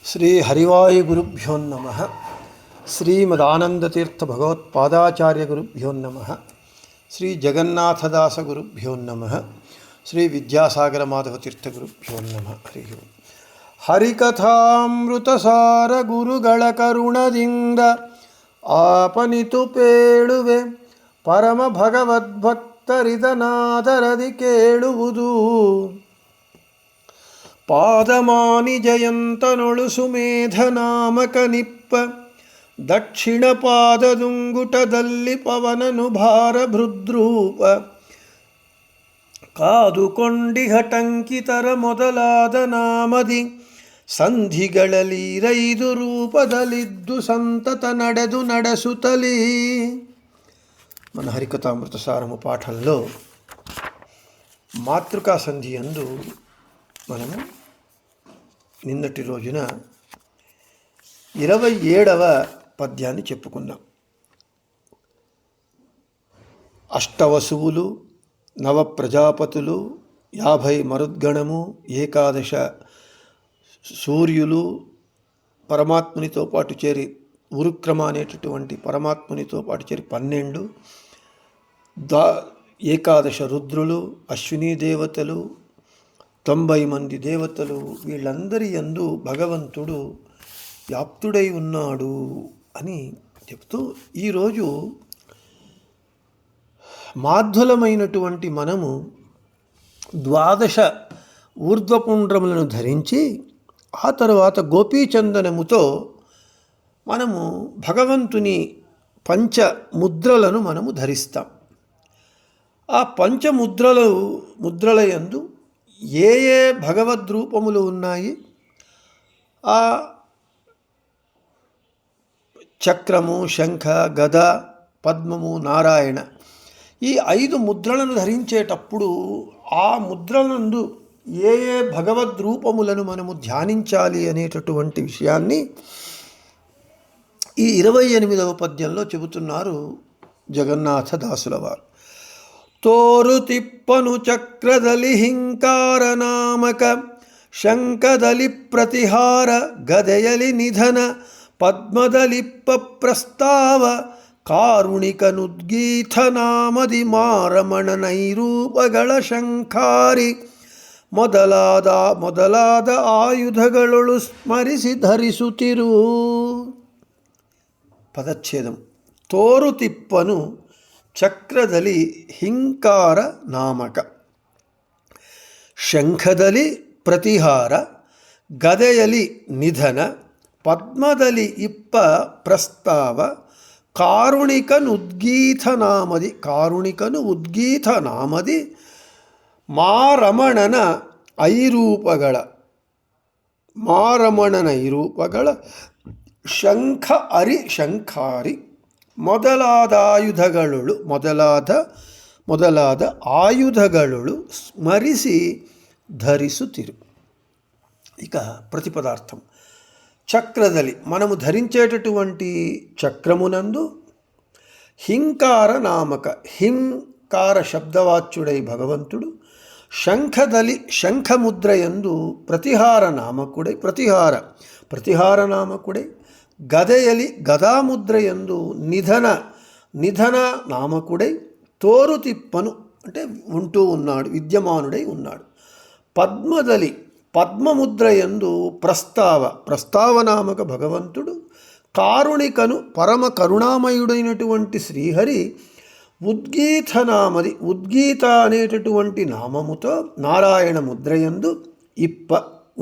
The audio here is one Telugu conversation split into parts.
శ్రీ హరివాయుగురుభ్యో నమః. శ్రీమదానందతీర్థ భగవత్పాదాచార్య గురుభ్యో నమః. శ్రీ జగన్నాథదాస గురుభ్యో నమః. శ్రీ విద్యాసాగర మాధవ తీర్థ గురుభ్యో నమః. హరి ఓಂ. ಹರಿಕಥಾಮೃತಸಾರ ಗುರುಗಳ ಕರುಣದಿಂದ ಆಪನಿತು ಪೇಳುವೆ ಪರಮ ಭಗವದ್ಭಕ್ತರಿದನಾದರದಿ ಕೇಳುವುದು. ಪಾದಮಾನಿ ಜಯಂತನೊಳು ಸುಮೇಧ ನಾಮಕ ನಿಪ್ಪ ದಕ್ಷಿಣ ಪಾದದುಂಗುಟದಲ್ಲಿ ಪವನನು ಭಾರ ಭೃದ್ರೂಪ ಕಾದುಕೊಂಡಿಘಟಂಕಿತರ ಮೊದಲಾದ ನಾಮದಿ ಸಂಧಿಗಳಲ್ಲಿ ರೈದು ರೂಪದಲ್ಲಿದ್ದು ಸಂತತ ನಡೆದು ನಡೆಸುತ್ತಲೀ. మన హరికథామృత సారము పాఠంలో మాతృకా సంధి యందు మనము నిన్నటి రోజున 27వ పద్యాన్ని చెప్పుకున్నాం. అష్టవసువులు, నవ ప్రజాపతులు, 50 మరుద్గణము, 11 సూర్యులు పరమాత్మునితో పాటు చేరి, ఉరుక్రమ అనేటటువంటి పరమాత్మునితో పాటు చేరి 12, 11 రుద్రులు, అశ్విని దేవతలు, 90 మంది దేవతలు, వీళ్ళందరి యందు భగవంతుడు వ్యాప్తుడై ఉన్నాడు అని చెప్తూ, ఈరోజు మాధ్యులమైనటువంటి మనము 12 ఊర్ధ్వపుండ్రములను ధరించి ఆ తరువాత గోపీచందనముతో మనము భగవంతుని పంచముద్రలను మనము ధరిస్తాం. ఆ ముద్రల యందు ఏ ఏ భగవద్రూపములు ఉన్నాయి, ఆ చక్రము, శంఖ, గద, పద్మము, నారాయణ, ఈ 5 ముద్రలను ధరించేటప్పుడు ఆ ముద్రలందు ఏ ఏ భగవద్రూపములను మనము ధ్యానించాలి అనేటటువంటి విషయాన్ని ఈ 28వ పద్యంలో చెబుతున్నారు జగన్నాథదాసుల వారు. తోరు తిప్పను చక్రదలి హింకార నామక శంఖదలి ప్రతిహార గదయలి నిధన పద్మదలిప్ప ప్రస్తావ ಕಾರುಣಿಕನುದ್ಗೀತ ನಾಮದಿ ಮಾರಮಣ ನೈರೂಪಗಳ ಶಂಖಾರಿ ಮೊದಲಾದ ಆಯುಧಗಳೊಳು ಸ್ಮರಿಸಿ ಧರಿಸುತ್ತಿರು. ಪದಚ್ಛೇದಂ. ತೋರು ತಿಪ್ಪನು ಚಕ್ರದಲ್ಲಿ ಹಿಂಕಾರ ನಾಮಕ, ಶಂಖದಲ್ಲಿ ಪ್ರತಿಹಾರ, ಗದೆಯಲಿ ನಿಧನ, ಪದ್ಮದಲ್ಲಿ ಇಪ್ಪ ಪ್ರಸ್ತಾವ, ಕಾರುಣಿಕನು ಉದ್ಗೀತ ನಾಮದಿ ಮಾರಮಣನ ಐರೂಪಗಳ ಶಂಖಾರಿ ಮೊದಲಾದ ಆಯುಧಗಳೊಳು ಸ್ಮರಿಸಿ ಧರಿಸುತ್ತಿರು. ఇక ప్రతిపదార్థం. చక్రదలి, మనము ధరించేటటువంటి చక్రమునందు హింకార నామక, హింకార శబ్దవాచ్యుడై భగవంతుడు, శంఖదలి శంఖముద్రయందు ప్రతిహార నామకుడై, గదయలి గదాముద్రయందు నిధన నామకుడై, తోరు తిప్పను అంటే ఉంటూ ఉన్నాడు, విద్యమానుడై ఉన్నాడు. పద్మదలి పద్మముద్రయందు ప్రస్తావనామక భగవంతుడు, కారుణికను పరమ కరుణామయుడైనటువంటి శ్రీహరి, ఉద్గీత అనేటటువంటి నామముతో నారాయణ ముద్రయందు ఇప్ప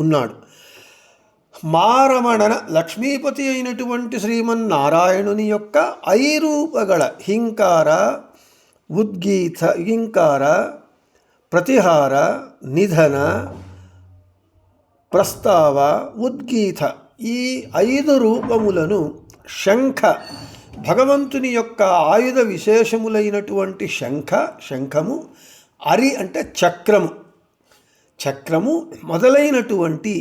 ఉన్నాడు. మారమణన లక్ష్మీపతి అయినటువంటి శ్రీమన్నారాయణుని యొక్క ఐరూపగల హింకార, ప్రతిహార, నిధన, ప్రస్తావ, ఉద్గీత, ఈ 5 రూపములను శంఖ, భగవంతుని యొక్క ఆయుధ విశేషములైనటువంటి శంఖము, అరి అంటే చక్రము మొదలైనటువంటి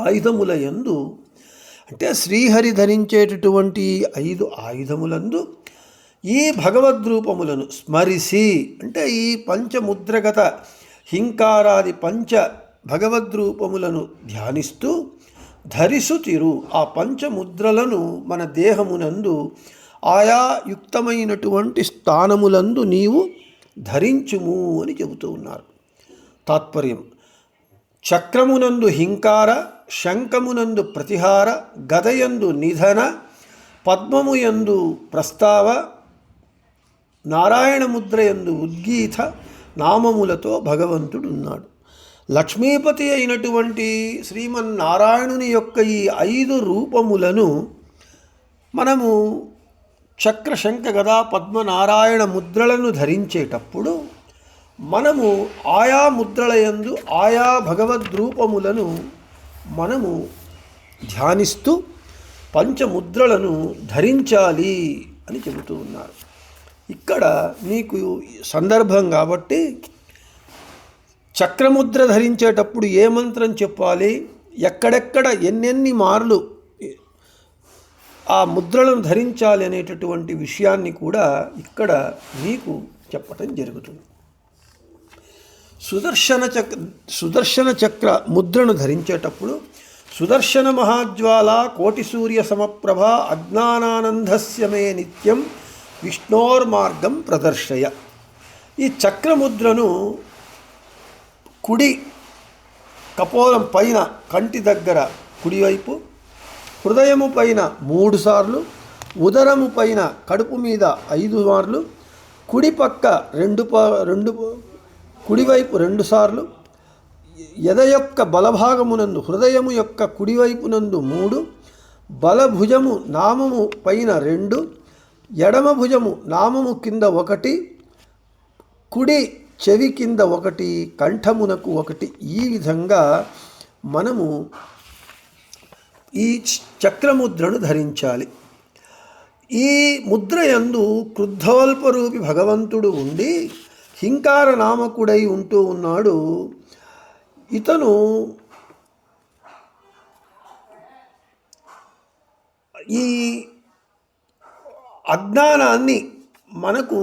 ఆయుధములయందు, అంటే శ్రీహరి ధరించేటటువంటి 5 ఆయుధములందు ఈ భగవద్రూపములను స్మరిసి, అంటే ఈ పంచముద్రగత హింకారాది పంచ భగవద్రూపములను ధ్యానిస్తూ ధరిసుతిరు. ఆ పంచముద్రలను మన దేహమునందు ఆయా యుక్తమైనటువంటి స్థానములందు నీవు ధరించుము అని చెబుతూ ఉన్నారు. తాత్పర్యం: చక్రమునందు హింకార, శంఖమునందు ప్రతిహార, గదయందు నిధన, పద్మముయందు ప్రస్తావ, నారాయణ ముద్రయందు ఉద్గీత నామములతో భగవంతుడున్నాడు. లక్ష్మీపతి అయినటువంటి శ్రీమన్నారాయణుని యొక్క ఈ 5 రూపములను మనము చక్ర, శంఖ, గదా, పద్మ, నారాయణ ముద్రలను ధరించేటప్పుడు మనము ఆయా ముద్రలయందు ఆయా భగవద్రూపములను మనము ధ్యానిస్తూ పంచముద్రలను ధరించాలి అని చెబుతూ ఉన్నారు. ఇక్కడ మీకు సందర్భం కాబట్టి చక్రముద్ర ధరించేటప్పుడు ఏ మంత్రం చెప్పాలి, ఎక్కడెక్కడ ఎన్నెన్ని మార్లు ఆ ముద్రలను ధరించాలి అనేటటువంటి విషయాన్ని కూడా ఇక్కడ మీకు చెప్పటం జరుగుతుంది. సుదర్శన చక్ర ముద్రను ధరించేటప్పుడు సుదర్శన మహాజ్వాల కోటి సూర్య సమప్రభ అజ్ఞానానందస్య మే నిత్యం విష్ణోర్మార్గం ప్రదర్శయ. ఈ చక్రముద్రను కుడి కపోలం పైన కంటి దగ్గర కుడివైపు, హృదయము పైన 3 సార్లు, ఉదరము పైన కడుపు మీద 5 మార్లు, కుడి పక్క కుడివైపు 2 సార్లు, ఎద యొక్క బలభాగమునందు హృదయము యొక్క కుడివైపునందు 3, బలభుజము నామము పైన 2, ఎడమ భుజము నామము కింద 1, కుడి చెవి కింద 1, కంఠమునకు 1. ఈ విధంగా మనము ఈ చక్రముద్రను ధరించాలి. ఈ ముద్రయందు క్రుద్ధోల్పరూపి భగవంతుడు ఉండి హింకార నామకుడై ఉంటూ ఉన్నాడు. ఇతను ఈ అజ్ఞానాన్ని మనకు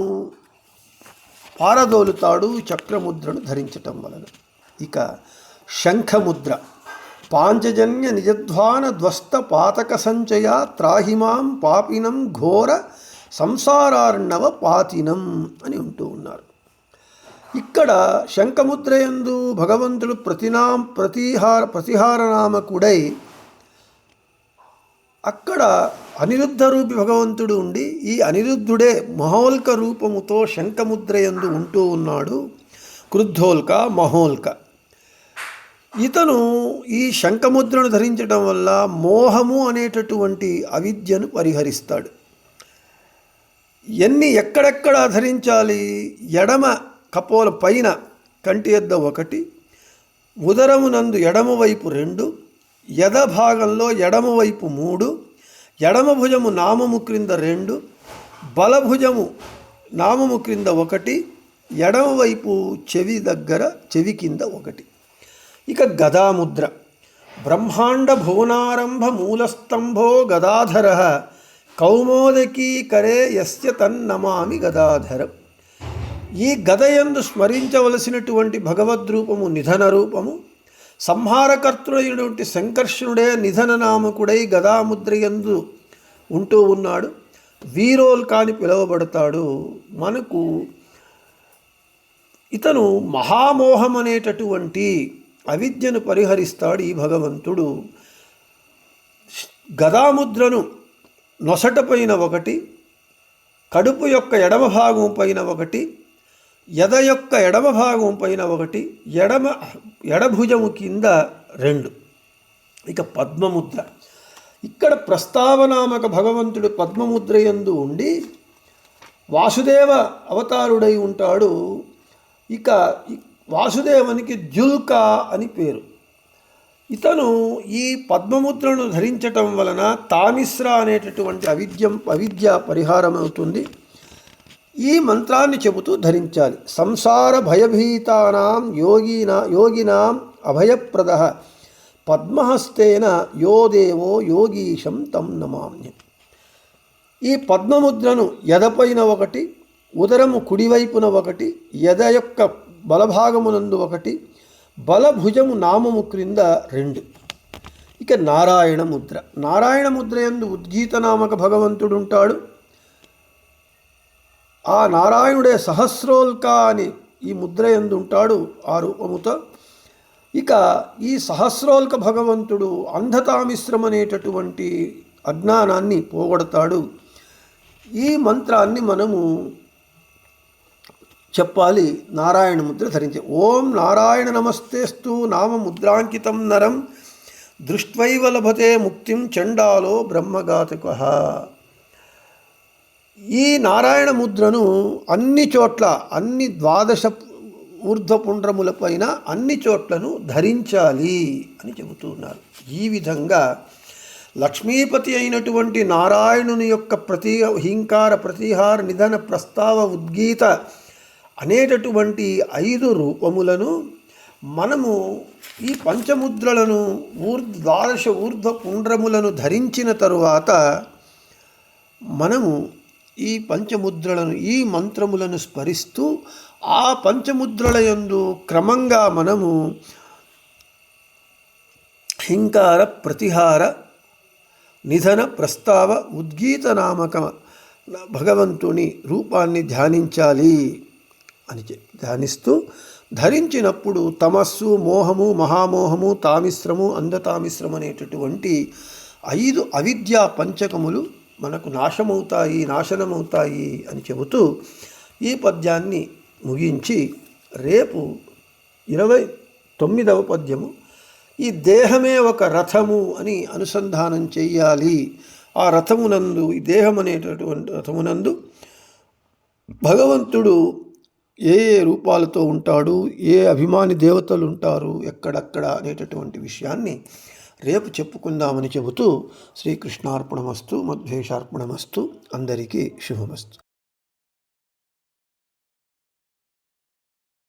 పారదోలుతాడు చక్రముద్రను ధరించటం వలన. ఇక శంఖముద్ర: పాంచజన్య నిజధ్వాన ధ్వస్త పాతక సంచయ త్రాహిమాం పాపినం ఘోర సంసారార్ణవ పాతినం అని ఉంటూ ఉన్నారు. ఇక్కడ శంఖముద్రయందు భగవంతుడు ప్రతిహారనామకుడై అక్కడ అనిరుద్ధ రూపి భగవంతుడు ఉండి ఈ అనిరుద్ధుడే మహోల్క రూపముతో శంఖముద్రయందు ఉంటూ ఉన్నాడు. క్రుద్ధోల్క, మహోల్క. ఇతను ఈ శంఖముద్రను ధరించడం వల్ల మోహము అనేటటువంటి అవిద్యను పరిహరిస్తాడు. ఎక్కడెక్కడ ధరించాలి? ఎడమ కపోల పైన కంటి ఎద్ద 1, ఉదరమునందు ఎడమవైపు 2, ఎద భాగంలో ఎడమవైపు 3, ఎడమ భుజము నామము క్రింద 2, బలభుజము నామము క్రింద 1, ఎడమవైపు చెవి కింద 1. ఇక గదాముద్ర: బ్రహ్మాండ భువనారంభ మూలస్తంభో గదాధర కౌమోదకీ కరే యస్య తన్నమామి గదాధరం. ఈ గదయందు స్మరించవలసినటువంటి భగవద్రూపము నిధన రూపము. సంహారకర్తుడైనటువంటి సంకర్షణుడే నిధన నామకుడై గదాముద్రయందు ఉంటూ ఉన్నాడు. వీరోల్క అని పిలువబడతాడు. మనకు ఇతను మహామోహం అనేటటువంటి అవిద్యను పరిహరిస్తాడు ఈ భగవంతుడు. గదాముద్రను నొసట పైన 1, కడుపు యొక్క ఎడమ భాగం పైన 1, ఎద యొక్క ఎడమ భాగం పైన 1, ఎడభుజము కింద 2. ఇక పద్మముద్ర: ఇక్కడ ప్రస్తావనామక భగవంతుడు పద్మముద్రయందు ఉండి వాసుదేవ అవతారుడై ఉంటాడు. ఇక వాసుదేవునికి జుల్క అని పేరు. ఇతను ఈ పద్మముద్రను ధరించటం వలన తామిశ్ర అనేటటువంటి అవిద్య పరిహారం అవుతుంది. ఈ మంత్రాన్ని చెబుతూ ధరించాలి. సంసార భయభీతానాం యోగినాం అభయప్రదః పద్మహస్తేన యో దేవో యోగీశం తం నమామ్యం. ఈ పద్మముద్రను ఎదపైన 1, ఉదరము కుడివైపున 1, ఎద యొక్క బలభాగమునందు 1, బలభుజము నామము క్రింద 2. ఇక నారాయణ ముద్ర. నారాయణ ముద్ర యందు ఉద్గీత నామక భగవంతుడు ఉంటాడు. ఆ నారాయణుడే సహస్రోల్క అని ఈ ముద్ర యందు ఉంటాడు ఆ రూపముతో. ఇక ఈ సహస్రోల్క భగవంతుడు అంధతామిశ్రం అనేటటువంటి అజ్ఞానాన్ని పోగొడతాడు. ఈ మంత్రాన్ని మనము చెప్పాలి నారాయణ ముద్ర ధరించి. ఓం నారాయణ నమస్తేస్తు నామ ముద్రాంకితం నరం దృష్ట్వైవ లభతే ముక్తిం చండాలో బ్రహ్మఘాతకః. ఈ నారాయణ ముద్రను అన్ని చోట్ల, అన్ని 12 ఊర్ధ్వపుండ్రములపైన అన్ని చోట్లను ధరించాలి అని చెబుతున్నారు. ఈ విధంగా లక్ష్మీపతి అయినటువంటి నారాయణుని యొక్క హీంకార, ప్రతిహార, నిధన, ప్రస్తావ, ఉద్గీత అనేటటువంటి 5 రూపములను మనము ఈ పంచముద్రలను 12 ఊర్ధ్వపుండ్రములను ధరించిన తరువాత మనము ఈ పంచముద్రలను, ఈ మంత్రములను స్మరిస్తూ ఆ పంచముద్రల యందు క్రమంగా మనము హింకార, ప్రతిహార, నిధన, ప్రస్తావ, ఉద్గీత నామక భగవంతుని రూపాన్ని ధ్యానించాలి అని ధ్యానిస్తూ ధరించినప్పుడు తమస్సు, మోహము, మహామోహము, తామిశ్రము, అంధతామిశ్రము అనేటటువంటి 5 అవిద్యా పంచకములు మనకు నాశనమవుతాయి అని చెబుతూ ఈ పద్యాన్ని ముగించి రేపు 29వ పద్యము ఈ దేహమే ఒక రథము అని అనుసంధానం చెయ్యాలి. ఆ రథమునందు, ఈ దేహం అనేటటువంటి రథమునందు భగవంతుడు ఏ రూపాలతో ఉంటాడు, ఏ అభిమాని దేవతలు ఉంటారు, ఎక్కడక్కడ అనేటటువంటి విషయాన్ని రేపు చెప్పుకుందామని చెబుతూ శ్రీకృష్ణార్పణమస్తు, మధ్వేషార్పణమస్తు. అందరికీ శుభమస్తు.